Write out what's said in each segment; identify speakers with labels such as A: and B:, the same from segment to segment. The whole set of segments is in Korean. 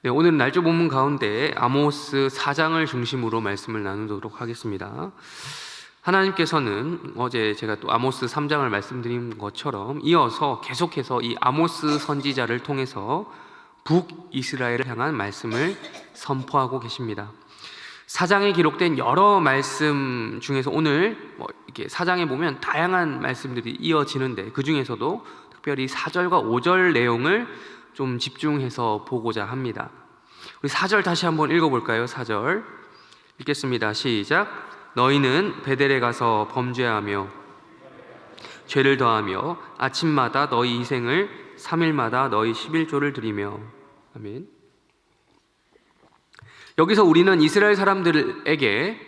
A: 네, 오늘 날조 본문 가운데 아모스 4장을 중심으로 말씀을 나누도록 하겠습니다. 하나님께서는 어제 제가 또 아모스 3장을 말씀드린 것처럼 이어서 계속해서 이 아모스 선지자를 통해서 북이스라엘을 향한 말씀을 선포하고 계십니다. 4장에 기록된 여러 말씀 중에서 오늘 이렇게 4장에 보면 다양한 말씀들이 이어지는데 그 중에서도 특별히 4절과 5절 내용을 좀 집중해서 보고자 합니다. 우리 4절 다시 한번 읽어볼까요? 4절 읽겠습니다. 시작. 너희는 베델에 가서 범죄하며 죄를 더하며 아침마다 너희 희생을 3일마다 너희 11조를 드리며. 아멘. 여기서 우리는 이스라엘 사람들에게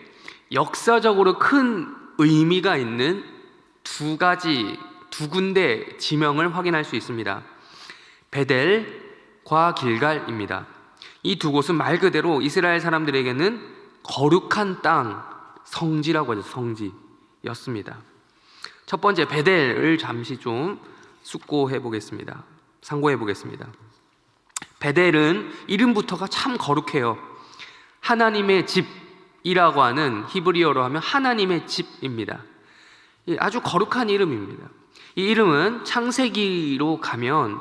A: 역사적으로 큰 의미가 있는 두 군데 지명을 확인할 수 있습니다. 베델과 길갈입니다. 이 두 곳은 말 그대로 이스라엘 사람들에게는 거룩한 땅, 성지라고 하죠. 성지였습니다. 첫 번째 베델을 잠시 좀 상고해 보겠습니다. 베델은 이름부터가 참 거룩해요. 하나님의 집이라고 하는 히브리어로 하면 하나님의 집입니다. 아주 거룩한 이름입니다. 이 이름은 창세기로 가면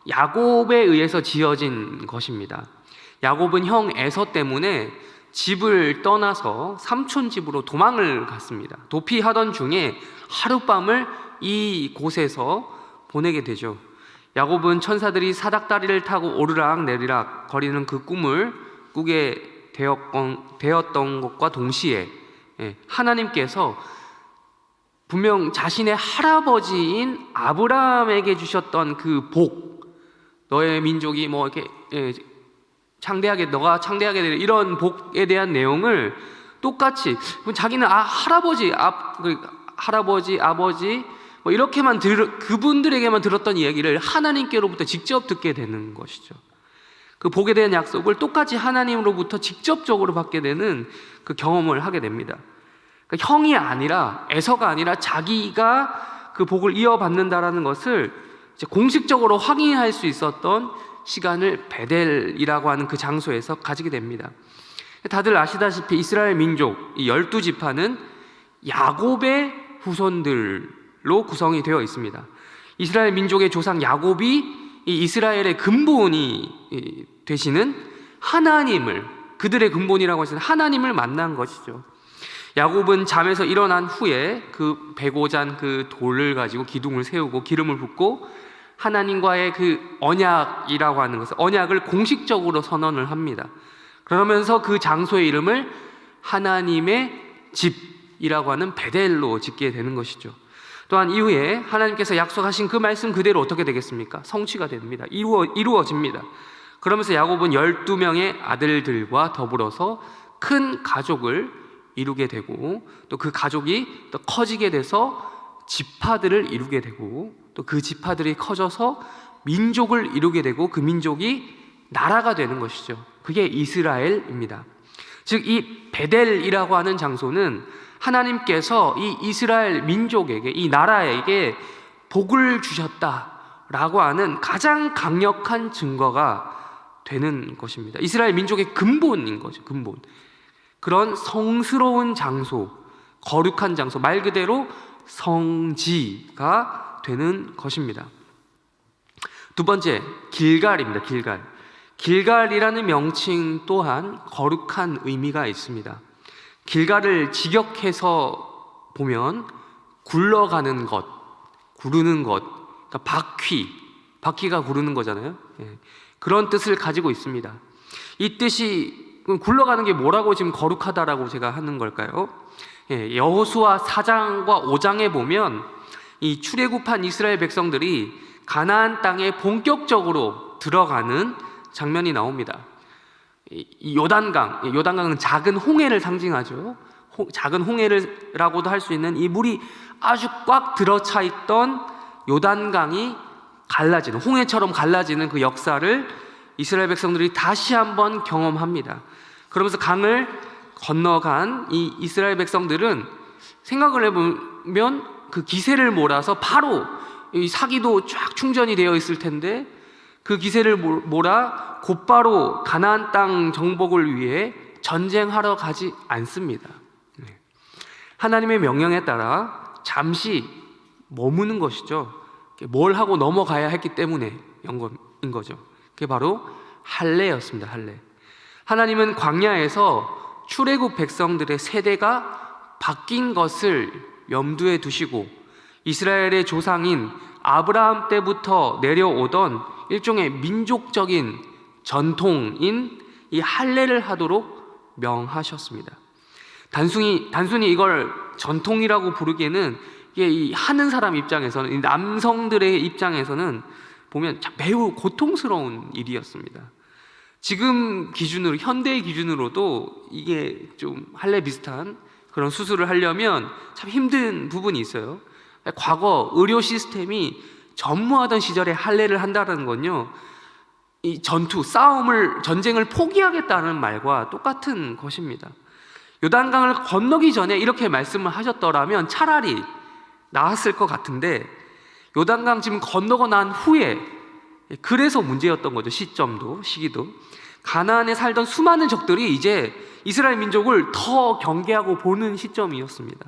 A: 야곱에 의해서 지어진 것입니다. 야곱은 형 에서 때문에 집을 떠나서 삼촌 집으로 도망을 갔습니다. 도피하던 중에 하룻밤을 이 곳에서 보내게 되죠. 야곱은 천사들이 사닥다리를 타고 오르락 내리락 거리는 그 꿈을 꾸게 되었던 것과 동시에 하나님께서 분명 자신의 할아버지인 아브라함에게 주셨던 그 복, 너의 민족이 이렇게 너가 창대하게 될 이런 복에 대한 내용을 똑같이 자기는 할아버지, 아버지 이렇게만 그분들에게만 들었던 이야기를 하나님께로부터 직접 듣게 되는 것이죠. 그 복에 대한 약속을 똑같이 하나님으로부터 직접적으로 받게 되는 그 경험을 하게 됩니다. 그러니까 형이 아니라 에서가 아니라 자기가 그 복을 이어받는다라는 것을 이제 공식적으로 확인할 수 있었던 시간을 베델이라고 하는 그 장소에서 가지게 됩니다. 다들 아시다시피 이스라엘 민족 이 12지파는 야곱의 후손들로 구성이 되어 있습니다. 이스라엘 민족의 조상 야곱이 이 이스라엘의 근본이 되시는 하나님을, 그들의 근본이라고 하시는 하나님을 만난 것이죠. 야곱은 잠에서 일어난 후에 그 베고 잔 그 돌을 가지고 기둥을 세우고 기름을 붓고 하나님과의 그 언약이라고 하는 것을, 언약을 공식적으로 선언을 합니다. 그러면서 그 장소의 이름을 하나님의 집이라고 하는 베델로 짓게 되는 것이죠. 또한 이후에 하나님께서 약속하신 그 말씀 그대로 어떻게 되겠습니까? 성취가 됩니다. 이루어집니다. 그러면서 야곱은 12명의 아들들과 더불어서 큰 가족을 이루게 되고 또 그 가족이 또 커지게 돼서 지파들을 이루게 되고 또 그 지파들이 커져서 민족을 이루게 되고 그 민족이 나라가 되는 것이죠. 그게 이스라엘입니다. 즉 이 베델이라고 하는 장소는 하나님께서 이 이스라엘 민족에게, 이 나라에게 복을 주셨다라고 하는 가장 강력한 증거가 되는 것입니다. 이스라엘 민족의 근본인 거죠. 근본. 그런 성스러운 장소, 거룩한 장소, 말 그대로 성지가 되는 것입니다. 두 번째, 길갈입니다. 길갈이라는 명칭 또한 거룩한 의미가 있습니다. 길갈을 직역해서 보면 굴러가는 것, 구르는 것, 그러니까 바퀴가 구르는 거잖아요. 그런 뜻을 가지고 있습니다. 이 뜻이 굴러가는 게 뭐라고 지금 거룩하다라고 제가 하는 걸까요? 여호수아 4장과 5장에 보면 이 출애굽한 이스라엘 백성들이 가나안 땅에 본격적으로 들어가는 장면이 나옵니다. 이 요단강은 작은 홍해를 상징하죠. 작은 홍해라고도 할 수 있는 이 물이 아주 꽉 들어차 있던 요단강이 갈라지는, 홍해처럼 갈라지는 그 역사를 이스라엘 백성들이 다시 한번 경험합니다. 그러면서 강을 건너간 이 이스라엘 백성들은 생각을 해보면 그 기세를 몰아서 바로 이 사기도 쫙 충전이 되어 있을 텐데 그 기세를 몰아 곧바로 가나안 땅 정복을 위해 전쟁하러 가지 않습니다. 하나님의 명령에 따라 잠시 머무는 것이죠. 뭘 하고 넘어가야 했기 때문에 인 거죠. 그게 바로 할례였습니다. 할례. 하나님은 광야에서 출애굽 백성들의 세대가 바뀐 것을 염두에 두시고 이스라엘의 조상인 아브라함 때부터 내려오던 일종의 민족적인 전통인 이 할례를 하도록 명하셨습니다. 단순히 이걸 전통이라고 부르기에는 이게 이 하는 사람 입장에서는, 이 남성들의 입장에서는 보면 매우 고통스러운 일이었습니다. 지금 기준으로, 현대의 기준으로도 이게 좀 할례 비슷한 그런 수술을 하려면 참 힘든 부분이 있어요. 과거 의료 시스템이 전무하던 시절에 할례를 한다는 건요, 이 전쟁을 포기하겠다는 말과 똑같은 것입니다. 요단강을 건너기 전에 이렇게 말씀을 하셨더라면 차라리 나았을 것 같은데, 요단강 지금 건너고 난 후에, 그래서 문제였던 거죠. 시기도. 가나안에 살던 수많은 적들이 이제 이스라엘 민족을 더 경계하고 보는 시점이었습니다.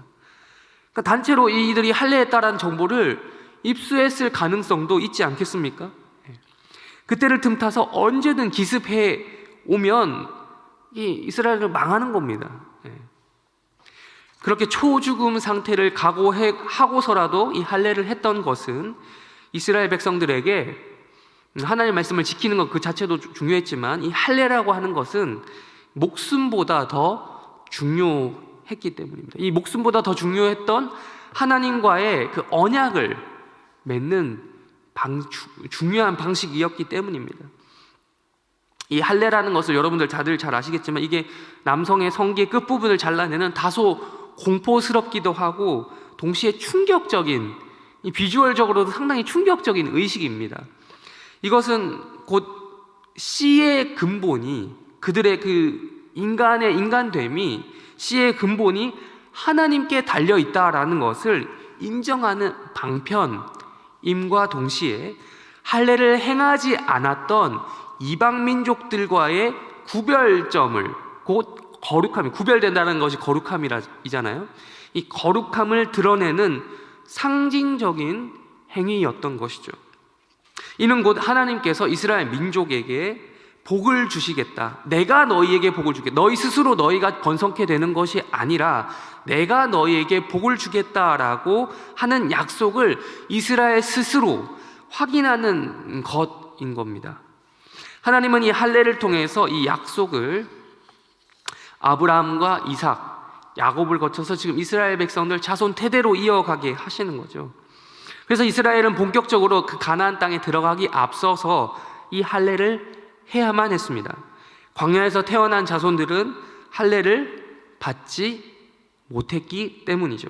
A: 그러니까 단체로 이들이 할례했다라는 정보를 입수했을 가능성도 있지 않겠습니까? 그때를 틈타서 언제든 기습해 오면 이 이스라엘을 망하는 겁니다. 그렇게 초죽음 상태를 각오하고서라도 이 할례를 했던 것은 이스라엘 백성들에게 하나님의 말씀을 지키는 것 그 자체도 중요했지만, 이 할례라고 하는 것은 목숨보다 더 중요했기 때문입니다. 이 목숨보다 더 중요했던 하나님과의 그 언약을 맺는 중요한 방식이었기 때문입니다. 이 할례라는 것을 여러분들 다들 잘 아시겠지만, 이게 남성의 성기의 끝부분을 잘라내는 다소 공포스럽기도 하고 동시에 충격적인, 이 비주얼적으로도 상당히 충격적인 의식입니다. 이것은 곧 씨의 근본이, 그들의 그 인간의 인간됨이, 씨의 근본이 하나님께 달려있다라는 것을 인정하는 방편임과 동시에 할례를 행하지 않았던 이방민족들과의 구별점을, 곧 거룩함이, 구별된다는 것이 거룩함이잖아요. 이 거룩함을 드러내는 상징적인 행위였던 것이죠. 이는 곧 하나님께서 이스라엘 민족에게 복을 주시겠다, 내가 너희에게 복을 주겠다, 너희 스스로 너희가 번성케 되는 것이 아니라 내가 너희에게 복을 주겠다라고 하는 약속을 이스라엘 스스로 확인하는 것인 겁니다. 하나님은 이 할례를 통해서 이 약속을 아브라함과 이삭, 야곱을 거쳐서 지금 이스라엘 백성들 자손 태대로 이어가게 하시는 거죠. 그래서 이스라엘은 본격적으로 그 가나안 땅에 들어가기 앞서서 이 할례를 해야만 했습니다. 광야에서 태어난 자손들은 할례를 받지 못했기 때문이죠.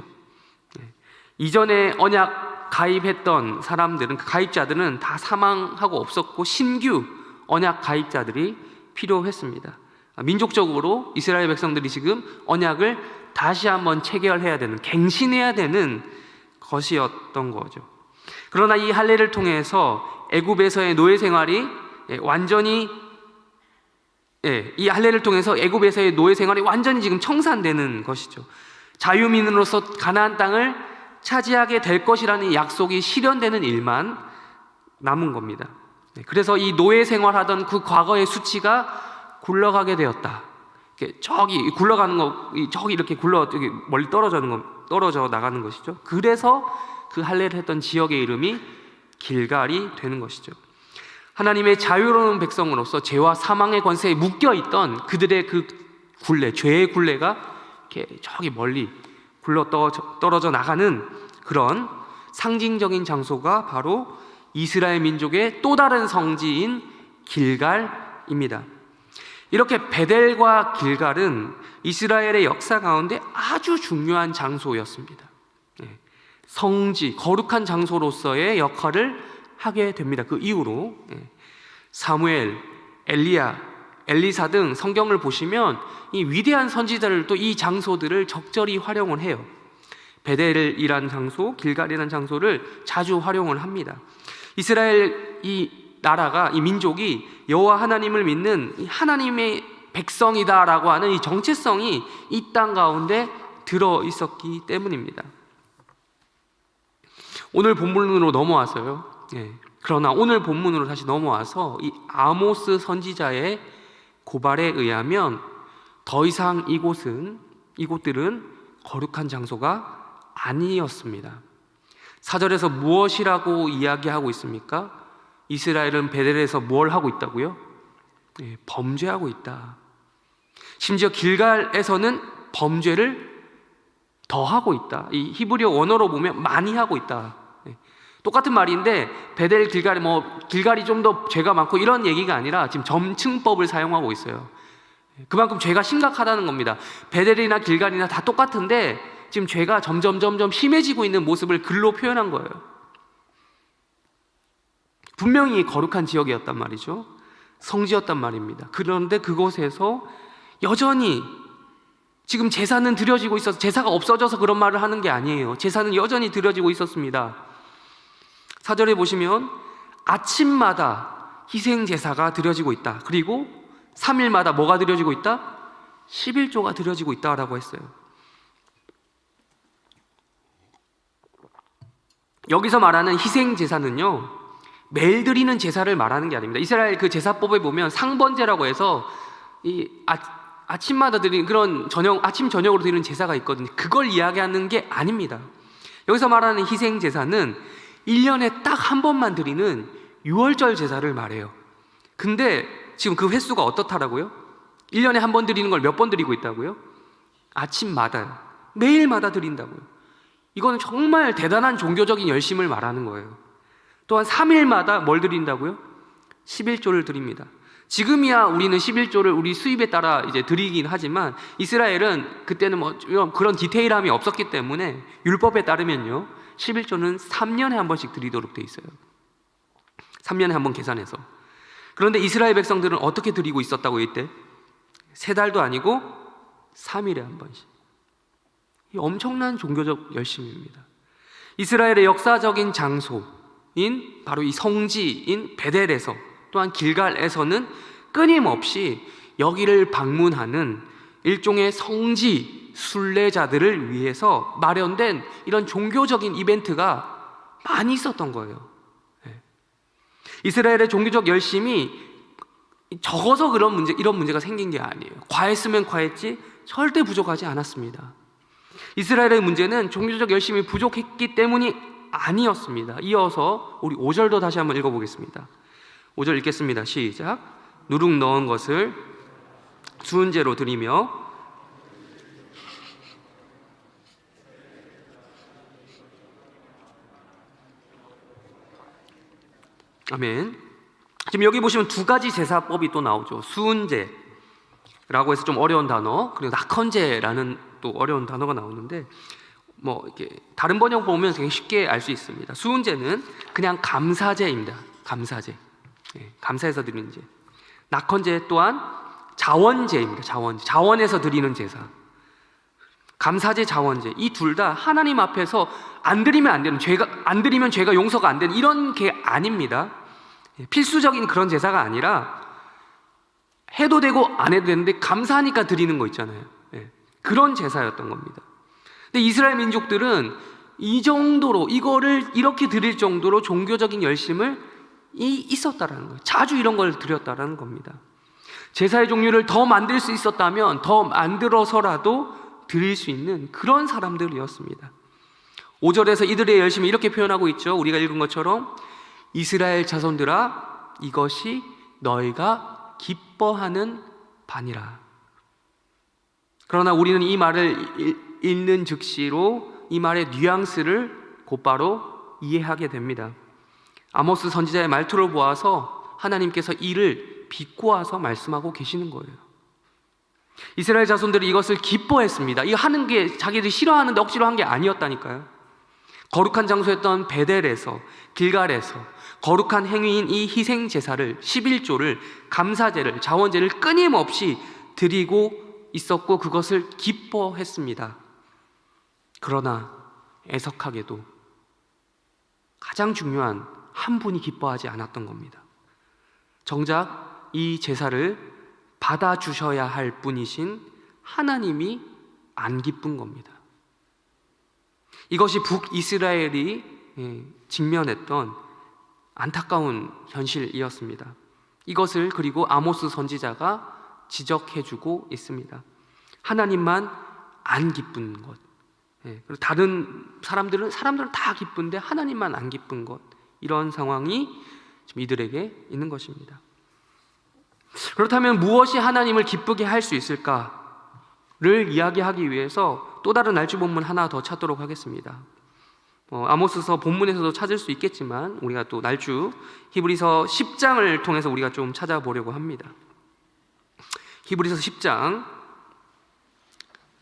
A: 이전에 언약 가입했던 사람들은, 그 가입자들은 다 사망하고 없었고 신규 언약 가입자들이 필요했습니다. 민족적으로 이스라엘 백성들이 지금 언약을 다시 한번 체결해야 되는, 갱신해야 되는 것이었던 거죠. 그러나 이 할례를 통해서 애굽에서의 노예 생활이 완전히, 이 할례를 통해서 애굽에서의 노예 생활이 완전히 지금 청산되는 것이죠. 자유민으로서 가나안 땅을 차지하게 될 것이라는 약속이 실현되는 일만 남은 겁니다. 그래서 이 노예 생활하던 그 과거의 수치가 굴러가게 되었다. 저기 굴러가는 거, 저기 이렇게 멀리 떨어져 나가는 것이죠. 그래서 그 할례를 했던 지역의 이름이 길갈이 되는 것이죠. 하나님의 자유로운 백성으로서 죄와 사망의 권세에 묶여 있던 그들의 그 굴레, 죄의 굴레가 이렇게 저기 멀리 떨어져 나가는 그런 상징적인 장소가 바로 이스라엘 민족의 또 다른 성지인 길갈입니다. 이렇게 베델과 길갈은 이스라엘의 역사 가운데 아주 중요한 장소였습니다. 성지, 거룩한 장소로서의 역할을 하게 됩니다. 그 이후로 사무엘, 엘리야, 엘리사 등 성경을 보시면 이 위대한 선지자들도 이 장소들을 적절히 활용을 해요. 베델이라는 장소, 길갈이라는 장소를 자주 활용을 합니다. 이스라엘 이 나라가, 이 민족이 여호와 하나님을 믿는 이 하나님의 백성이다라고 하는 이 정체성이 이 땅 가운데 들어 있었기 때문입니다. 오늘 본문으로 넘어와서요. 그러나 오늘 본문으로 다시 넘어와서 이 아모스 선지자의 고발에 의하면 더 이상 이곳들은 거룩한 장소가 아니었습니다. 4절에서 무엇이라고 이야기하고 있습니까? 이스라엘은 베델에서 뭘 하고 있다고요? 범죄하고 있다. 심지어 길갈에서는 범죄를 더 하고 있다. 이 히브리어 원어로 보면 많이 하고 있다. 똑같은 말인데 베델 길갈이 길갈이 좀 더 죄가 많고 이런 얘기가 아니라 지금 점층법을 사용하고 있어요. 그만큼 죄가 심각하다는 겁니다. 베델이나 길갈이나 다 똑같은데 지금 죄가 점점 심해지고 있는 모습을 글로 표현한 거예요. 분명히 거룩한 지역이었단 말이죠. 성지였단 말입니다. 그런데 그곳에서 여전히 지금 제사는 드려지고 있어서, 제사가 없어져서 그런 말을 하는 게 아니에요. 제사는 여전히 드려지고 있었습니다. 4절에 보시면 아침마다 희생 제사가 드려지고 있다. 그리고 3일마다 뭐가 드려지고 있다? 11조가 드려지고 있다라고 했어요. 여기서 말하는 희생 제사는요, 매일 드리는 제사를 말하는 게 아닙니다. 이스라엘 그 제사법에 보면 상번제라고 해서 이 아침마다 드리는 그런 아침 저녁으로 드리는 제사가 있거든요. 그걸 이야기하는 게 아닙니다. 여기서 말하는 희생 제사는 1년에 딱 한 번만 드리는 유월절 제사를 말해요. 근데 지금 그 횟수가 어떻다라고요? 1년에 한 번 드리는 걸 몇 번 드리고 있다고요? 아침마다요. 매일마다 드린다고요. 이거는 정말 대단한 종교적인 열심을 말하는 거예요. 또한 3일마다 뭘 드린다고요? 11조를 드립니다. 지금이야 우리는 11조를 우리 수입에 따라 이제 드리긴 하지만 이스라엘은 그때는 그런 디테일함이 없었기 때문에 율법에 따르면요, 11조는 3년에 한 번씩 드리도록 돼 있어요. 3년에 한 번 계산해서. 그런데 이스라엘 백성들은 어떻게 드리고 있었다고 이때? 3달도 아니고 3일에 한 번씩. 이 엄청난 종교적 열심입니다. 이스라엘의 역사적인 장소인 바로 이 성지인 베델에서, 또한 길갈에서는 끊임없이 여기를 방문하는 일종의 성지 순례자들을 위해서 마련된 이런 종교적인 이벤트가 많이 있었던 거예요. 이스라엘의 종교적 열심이 적어서 이런 문제가 생긴 게 아니에요. 과했으면 과했지 절대 부족하지 않았습니다. 이스라엘의 문제는 종교적 열심이 부족했기 때문이 아니었습니다. 이어서 우리 5절도 다시 한번 읽어보겠습니다. 5절 읽겠습니다. 시작. 누룩 넣은 것을 수은제로 드리며 아멘. 지금 여기 보시면 두 가지 제사법이 또 나오죠. 수은제라고 해서 좀 어려운 단어, 그리고 낙헌제라는 또 어려운 단어가 나오는데 이렇게 다른 번역 보면 되게 쉽게 알 수 있습니다. 수은제는 그냥 감사제입니다. 감사제. 감사해서 드리는 제. 낙헌제 또한 자원제입니다. 자원에서 드리는 제사. 감사제, 자원제, 이 둘 다 하나님 앞에서 안 드리면 안 되는, 안 드리면 죄가 용서가 안 되는 이런 게 아닙니다. 필수적인 그런 제사가 아니라 해도 되고 안 해도 되는데 감사하니까 드리는 거 있잖아요. 그런 제사였던 겁니다. 근데 이스라엘 민족들은 이 정도로, 이거를 이렇게 드릴 정도로 종교적인 열심을 있었다라는 거예요. 자주 이런 걸 드렸다라는 겁니다. 제사의 종류를 더 만들 수 있었다면 더 만들어서라도 드릴 수 있는 그런 사람들이었습니다. 5절에서 이들의 열심을 이렇게 표현하고 있죠. 우리가 읽은 것처럼 이스라엘 자손들아, 이것이 너희가 기뻐하는 바니라. 그러나 우리는 이 말을 읽는 즉시로 이 말의 뉘앙스를 곧바로 이해하게 됩니다. 아모스 선지자의 말투를 보아서 하나님께서 이를 비꼬아서 말씀하고 계시는 거예요. 이스라엘 자손들이 이것을 기뻐했습니다. 이거 하는 게 자기들이 싫어하는데 억지로 한 게 아니었다니까요. 거룩한 장소였던 베델에서, 길갈에서 거룩한 행위인 이 희생 제사를, 11조를, 감사제를, 자원제를 끊임없이 드리고 있었고 그것을 기뻐했습니다. 그러나 애석하게도 가장 중요한 한 분이 기뻐하지 않았던 겁니다. 정작 이 제사를 받아주셔야 할 분이신 하나님이 안 기쁜 겁니다. 이것이 북이스라엘이 직면했던 안타까운 현실이었습니다. 이것을 그리고 아모스 선지자가 지적해주고 있습니다. 하나님만 안 기쁜 것, 그리고 다른 사람들은 다 기쁜데 하나님만 안 기쁜 것, 이런 상황이 지금 이들에게 있는 것입니다. 그렇다면 무엇이 하나님을 기쁘게 할 수 있을까를 이야기하기 위해서 또 다른 날주 본문 하나 더 찾도록 하겠습니다. 아모스서 본문에서도 찾을 수 있겠지만 우리가 또 날주 히브리서 10장을 통해서 우리가 좀 찾아보려고 합니다. 히브리서 10장,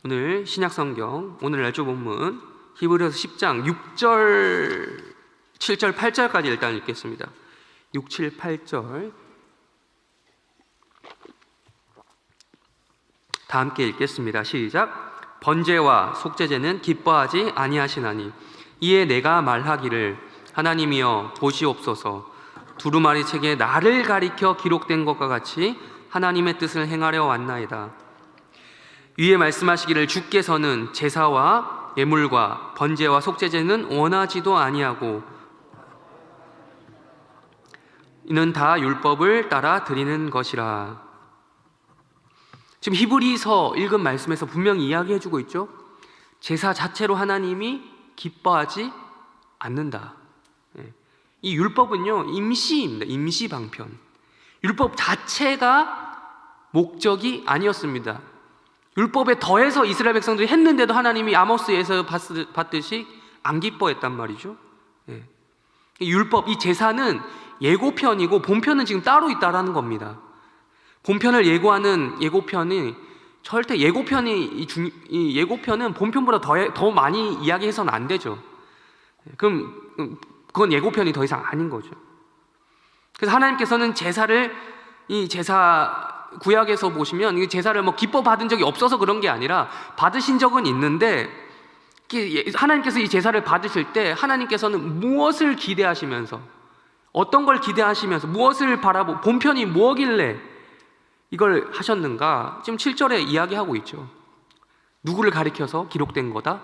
A: 오늘 신약성경, 오늘 날주 본문 히브리서 10장 6절, 7절, 8절까지 일단 읽겠습니다. 6, 7, 8절 다 함께 읽겠습니다. 시작. 번제와 속죄제는 기뻐하지 아니하시나니 이에 내가 말하기를 하나님이여 보시옵소서, 두루마리 책에 나를 가리켜 기록된 것과 같이 하나님의 뜻을 행하려 왔나이다. 위에 말씀하시기를 주께서는 제사와 예물과 번제와 속죄제는 원하지도 아니하고 이는 다 율법을 따라 드리는 것이라. 지금 히브리서 읽은 말씀에서 분명히 이야기해주고 있죠. 제사 자체로 하나님이 기뻐하지 않는다. 이 율법은요, 임시입니다. 임시 방편. 율법 자체가 목적이 아니었습니다. 율법에 더해서 이스라엘 백성들이 했는데도 하나님이 아모스에서 봤듯이 안 기뻐했단 말이죠. 율법, 이 제사는 예고편이고 본편은 지금 따로 있다라는 겁니다. 본편을 예고하는 예고편이 절대 이 예고편은 본편보다 더 많이 이야기해서는 안 되죠. 그럼 그건 예고편이 더 이상 아닌 거죠. 그래서 하나님께서는 이 제사 구약에서 보시면 이 제사를 기뻐 받은 적이 없어서 그런 게 아니라 받으신 적은 있는데, 하나님께서 이 제사를 받으실 때 하나님께서는 무엇을 기대하시면서, 어떤 걸 기대하시면서, 무엇을 본편이 뭐길래 이걸 하셨는가? 지금 7절에 이야기하고 있죠. 누구를 가리켜서 기록된 거다?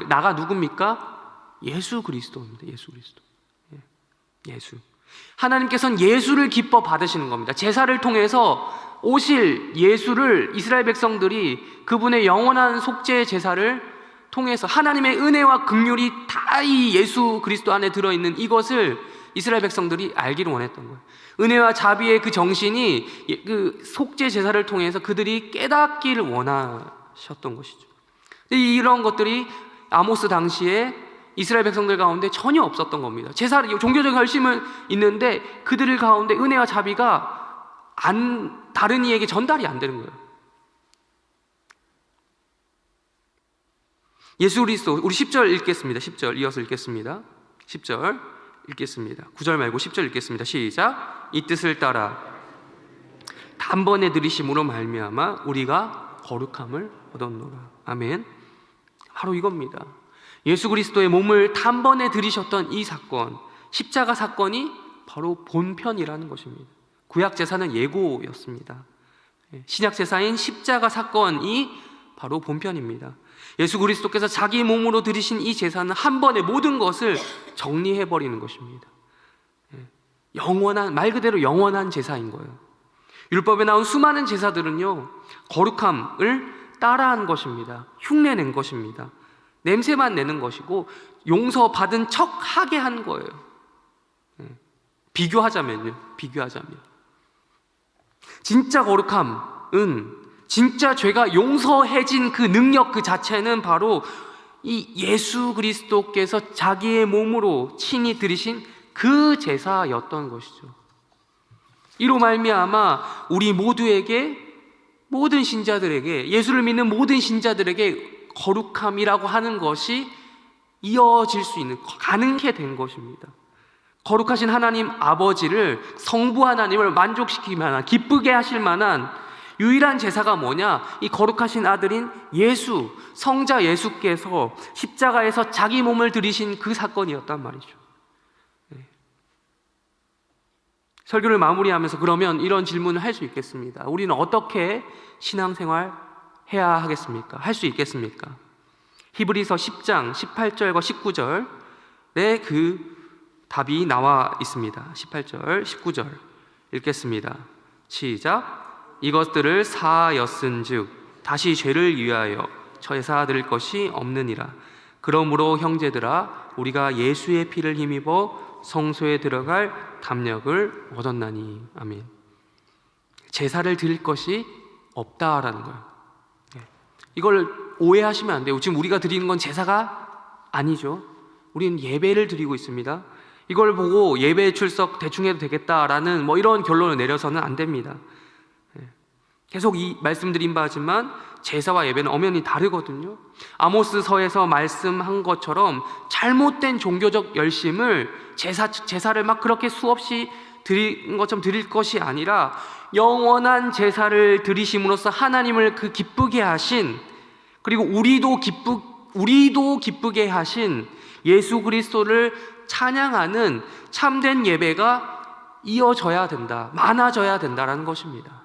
A: 나가 누굽니까? 예수 그리스도입니다. 예수 그리스도. 예수. 하나님께서는 예수를 기뻐 받으시는 겁니다. 제사를 통해서 오실 예수를 이스라엘 백성들이 그분의 영원한 속죄 제사를 통해서 하나님의 은혜와 긍휼이 다 이 예수 그리스도 안에 들어있는 이것을 이스라엘 백성들이 알기를 원했던 거예요. 은혜와 자비의 그 정신이 그 속죄 제사를 통해서 그들이 깨닫기를 원하셨던 것이죠. 이런 것들이 아모스 당시에 이스라엘 백성들 가운데 전혀 없었던 겁니다. 제사를, 종교적 결심은 있는데 그들 가운데 은혜와 자비가 다른 이에게 전달이 안 되는 거예요. 예수 그리스도, 우리 10절 읽겠습니다. 10절 이어서 읽겠습니다. 10절 읽겠습니다. 9절 말고 10절 읽겠습니다. 시작. 이 뜻을 따라 단번에 들이심으로 말미암아 우리가 거룩함을 얻었노라. 아멘. 바로 이겁니다. 예수 그리스도의 몸을 단번에 들이셨던 이 사건, 십자가 사건이 바로 본편이라는 것입니다. 구약 제사는 예고였습니다. 신약 제사인 십자가 사건이 바로 본편입니다. 예수 그리스도께서 자기 몸으로 들이신 이 제사는 한 번에 모든 것을 정리해버리는 것입니다. 말 그대로 영원한 제사인 거예요. 율법에 나온 수많은 제사들은요, 거룩함을 따라한 것입니다. 흉내낸 것입니다. 냄새만 내는 것이고 용서받은 척하게 한 거예요. 비교하자면 진짜 거룩함은, 진짜 죄가 용서해진 그 능력 그 자체는 바로 이 예수 그리스도께서 자기의 몸으로 친히 들이신 그 제사였던 것이죠. 이로 말미암아 우리 모두에게, 모든 신자들에게, 예수를 믿는 모든 신자들에게 거룩함이라고 하는 것이 이어질 수 있는, 가능하게 된 것입니다. 거룩하신 하나님 아버지를, 성부 하나님을 만족시킬 만한, 기쁘게 하실 만한 유일한 제사가 뭐냐? 이 거룩하신 아들인 예수, 성자 예수께서 십자가에서 자기 몸을 들이신 그 사건이었단 말이죠. 설교를 마무리하면서 그러면 이런 질문을 할 수 있겠습니다. 우리는 어떻게 신앙생활 해야 하겠습니까? 할 수 있겠습니까? 히브리서 10장 18절과 19절에 그 답이 나와 있습니다. 18절, 19절 읽겠습니다. 시작. 이것들을 사하였은즉 다시 죄를 위하여 제사드릴 것이 없느니라. 그러므로 형제들아, 우리가 예수의 피를 힘입어 성소에 들어갈 담력을 얻었나니. 아멘. 제사를 드릴 것이 없다라는 거예요. 이걸 오해하시면 안 돼요. 지금 우리가 드리는 건 제사가 아니죠. 우리는 예배를 드리고 있습니다. 이걸 보고 예배 출석 대충 해도 되겠다라는 이런 결론을 내려서는 안 됩니다. 계속 이 말씀드린 바지만 제사와 예배는 엄연히 다르거든요. 아모스서에서 말씀한 것처럼 잘못된 종교적 열심을 제사를 막 그렇게 수없이 드린 것처럼 드릴 것이 아니라 영원한 제사를 드리심으로써 하나님을 그 기쁘게 하신, 그리고 우리도 기쁘게 하신 예수 그리스도를 찬양하는 참된 예배가 이어져야 된다, 많아져야 된다라는 것입니다.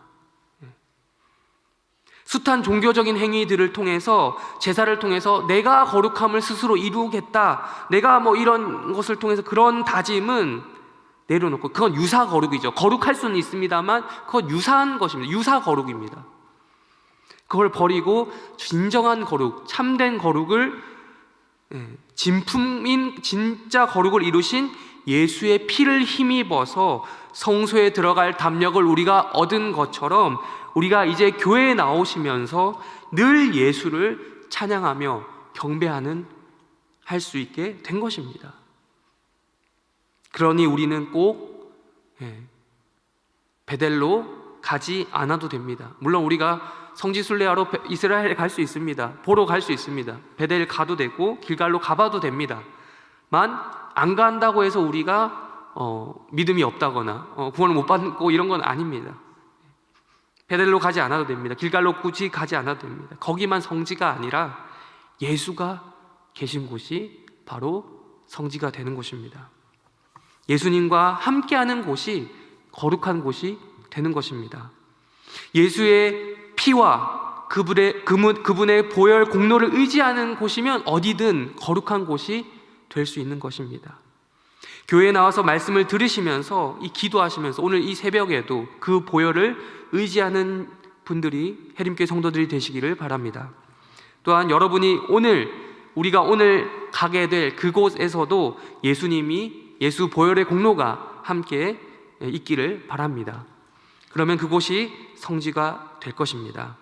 A: 숱한 종교적인 행위들을 통해서, 제사를 통해서 내가 거룩함을 스스로 이루겠다, 내가 이런 것을 통해서 그런 다짐은 내려놓고, 그건 유사 거룩이죠. 거룩할 수는 있습니다만 그건 유사한 것입니다. 유사 거룩입니다. 그걸 버리고 진정한 거룩, 참된 거룩을, 진품인 진짜 거룩을 이루신 예수의 피를 힘입어서 성소에 들어갈 담력을 우리가 얻은 것처럼, 우리가 이제 교회에 나오시면서 늘 예수를 찬양하며 경배하는 할 수 있게 된 것입니다. 그러니 우리는 꼭 베델로 가지 않아도 됩니다. 물론 우리가 성지순례하러 이스라엘에 갈 수 있습니다. 보러 갈 수 있습니다. 베델 가도 되고 길갈로 가봐도 됩니다. 만 안 간다고 해서 우리가 믿음이 없다거나 구원을 못 받고 이런 건 아닙니다. 베델로 가지 않아도 됩니다. 길갈로 굳이 가지 않아도 됩니다. 거기만 성지가 아니라 예수가 계신 곳이 바로 성지가 되는 곳입니다. 예수님과 함께하는 곳이 거룩한 곳이 되는 것입니다. 예수의 피와 그분의 보혈 공로를 의지하는 곳이면 어디든 거룩한 곳이 될 수 있는 것입니다. 교회에 나와서 말씀을 들으시면서 기도하시면서 오늘 이 새벽에도 그 보혈을 의지하는 분들이 해림교회 성도들이 되시기를 바랍니다. 또한 여러분이 우리가 오늘 가게 될 그곳에서도 예수 보혈의 공로가 함께 있기를 바랍니다. 그러면 그곳이 성지가 될 것입니다.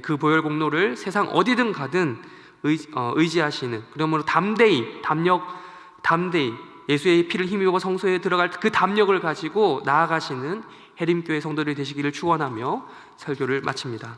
A: 그 보혈 공로를 세상 어디든 가든 의지하시는, 그러므로 담대히 예수의 피를 힘입어 성소에 들어갈 그 담력을 가지고 나아가시는 해림교회 성도들이 되시기를 축원하며 설교를 마칩니다.